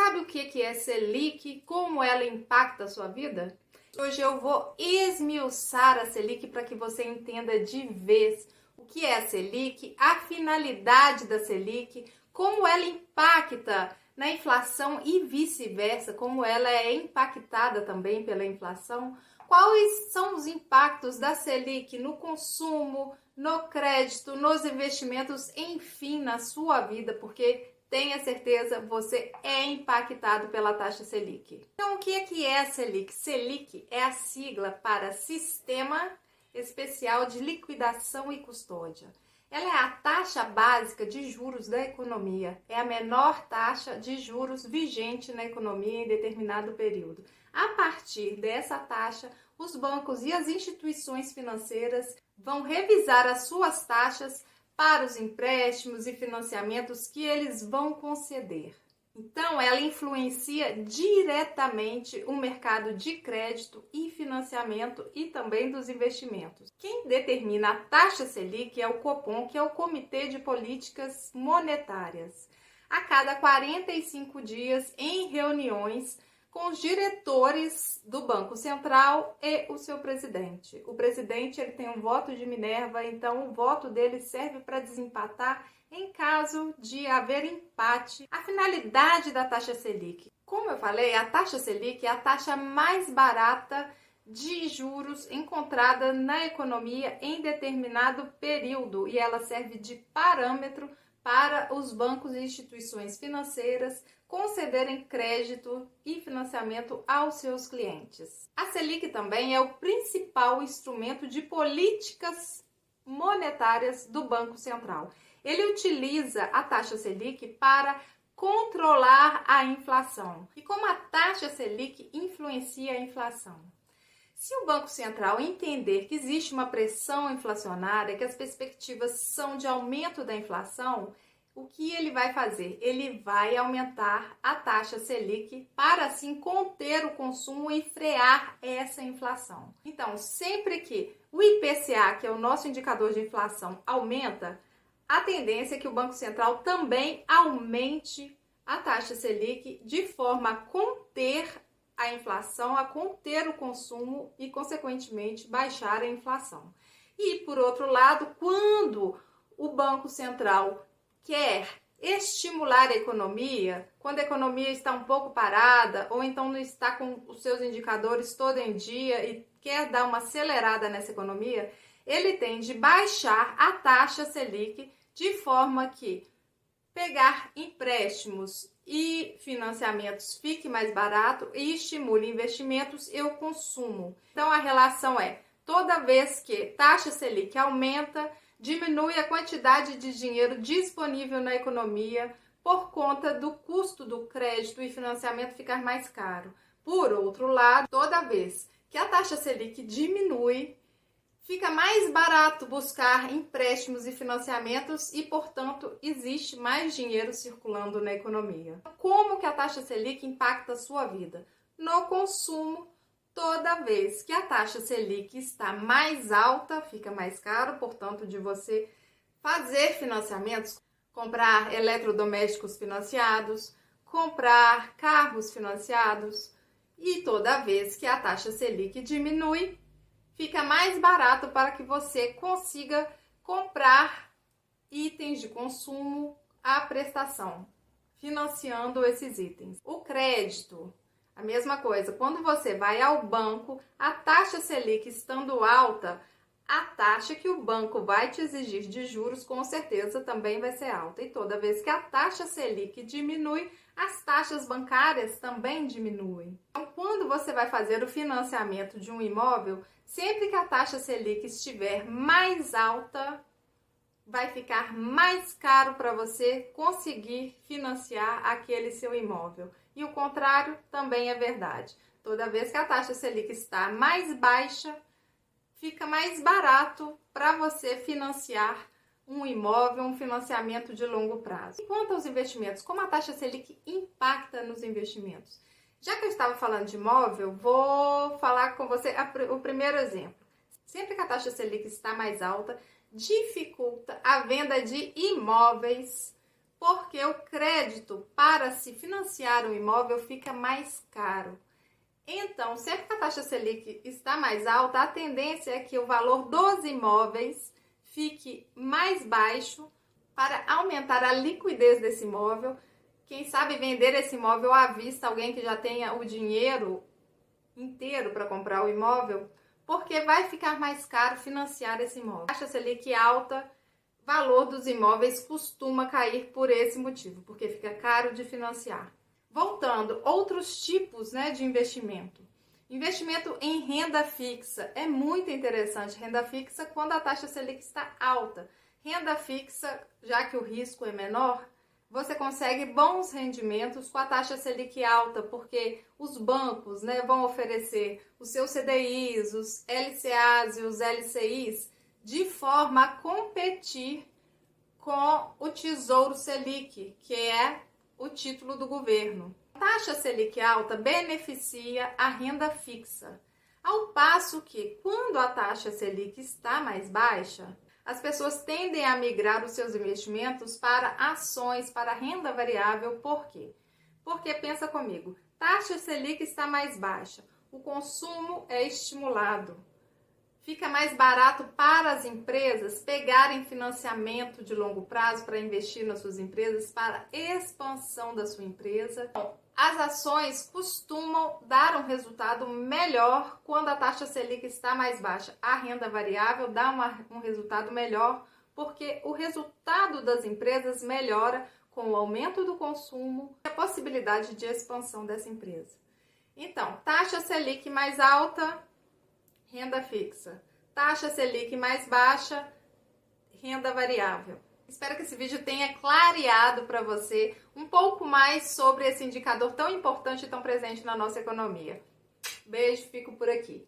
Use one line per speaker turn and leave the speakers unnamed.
sabe o que é Selic? Como ela impacta a sua vida? Hoje eu vou esmiuçar a Selic para que você entenda de vez o que é a Selic, a finalidade da Selic, como ela impacta na inflação e vice-versa, como ela é impactada também pela inflação, quais são os impactos da Selic no consumo, no crédito, nos investimentos, enfim, na sua vida, porque tenha certeza, você é impactado pela taxa Selic. Então, o que é a Selic? Selic é a sigla para Sistema Especial de Liquidação e Custódia. Ela é a taxa básica de juros da economia, é a menor taxa de juros vigente na economia em determinado período. A partir dessa taxa, os bancos e as instituições financeiras vão revisar as suas taxas para os empréstimos e financiamentos que eles vão conceder. Então, ela influencia diretamente o mercado de crédito e financiamento e também dos investimentos. Quem determina a taxa Selic é o Copom, que é o Comitê de Políticas Monetárias. A cada 45 dias, em reuniões com os diretores do Banco Central e o seu presidente. O presidente ele tem um voto de Minerva, então o voto dele serve para desempatar em caso de haver empate. A finalidade da taxa Selic. Como eu falei, a taxa Selic é a taxa mais barata de juros encontrada na economia em determinado período e ela serve de parâmetro para os bancos e instituições financeiras concederem crédito e financiamento aos seus clientes. A Selic também é o principal instrumento de políticas monetárias do Banco Central. Ele utiliza a taxa Selic para controlar a inflação. E como a taxa Selic influencia a inflação? Se o Banco Central entender que existe uma pressão inflacionária, que as perspectivas são de aumento da inflação, o que ele vai fazer? Ele vai aumentar a taxa Selic para assim conter o consumo e frear essa inflação. Então, sempre que o IPCA, que é o nosso indicador de inflação, aumenta, a tendência é que o Banco Central também aumente a taxa Selic de forma a conter a inflação, a conter o consumo e, consequentemente, baixar a inflação. E, por outro lado, quando o Banco Central quer estimular a economia, quando a economia está um pouco parada ou então não está com os seus indicadores todo em dia e quer dar uma acelerada nessa economia, ele tem de baixar a taxa Selic de forma que pegar empréstimos e financiamentos fique mais barato e estimule investimentos e o consumo. Então a relação é, toda vez que taxa Selic aumenta, diminui a quantidade de dinheiro disponível na economia por conta do custo do crédito e financiamento ficar mais caro. Por outro lado, toda vez que a taxa Selic diminui, fica mais barato buscar empréstimos e financiamentos e, portanto, existe mais dinheiro circulando na economia. Como que a taxa Selic impacta a sua vida? No consumo. Toda vez que a taxa Selic está mais alta, fica mais caro, portanto, de você fazer financiamentos, comprar eletrodomésticos financiados, comprar carros financiados. E toda vez que a taxa Selic diminui, fica mais barato para que você consiga comprar itens de consumo à prestação, financiando esses itens. O crédito, a mesma coisa, quando você vai ao banco, a taxa Selic estando alta, a taxa que o banco vai te exigir de juros com certeza também vai ser alta. E toda vez que a taxa Selic diminui, as taxas bancárias também diminuem. Então, quando você vai fazer o financiamento de um imóvel, sempre que a taxa Selic estiver mais alta, vai ficar mais caro para você conseguir financiar aquele seu imóvel. E o contrário também é verdade. Toda vez que a taxa Selic está mais baixa, fica mais barato para você financiar um imóvel, um financiamento de longo prazo. E quanto aos investimentos, como a taxa Selic impacta nos investimentos? Já que eu estava falando de imóvel, vou falar com você o primeiro exemplo. Sempre que a taxa Selic está mais alta, dificulta a venda de imóveis Porque o crédito para se financiar um imóvel fica mais caro. Então, sempre que a taxa Selic está mais alta, a tendência é que o valor dos imóveis fique mais baixo para aumentar a liquidez desse imóvel. Quem sabe vender esse imóvel à vista, alguém que já tenha o dinheiro inteiro para comprar o imóvel, porque vai ficar mais caro financiar esse imóvel. A taxa Selic alta, valor dos imóveis costuma cair por esse motivo, porque fica caro de financiar. Voltando, outros tipos, de investimento. Investimento em renda fixa é muito interessante. Renda fixa quando a taxa Selic está alta. Renda fixa, já que o risco é menor, você consegue bons rendimentos com a taxa Selic alta, porque os bancos, vão oferecer os seus CDIs, os LCAs e os LCIs de forma a competir com o Tesouro Selic, que é o título do governo. A taxa Selic alta beneficia a renda fixa, ao passo que, quando a taxa Selic está mais baixa, as pessoas tendem a migrar os seus investimentos para ações, para renda variável. Por quê? Porque, pensa comigo, taxa Selic está mais baixa, o consumo é estimulado. Fica mais barato para as empresas pegarem financiamento de longo prazo para investir nas suas empresas, para a expansão da sua empresa. As ações costumam dar um resultado melhor quando a taxa Selic está mais baixa. A renda variável dá um resultado melhor porque o resultado das empresas melhora com o aumento do consumo e a possibilidade de expansão dessa empresa. Então, taxa Selic mais alta, renda fixa. Taxa Selic mais baixa, renda variável. Espero que esse vídeo tenha clareado para você um pouco mais sobre esse indicador tão importante e tão presente na nossa economia. Beijo, fico por aqui.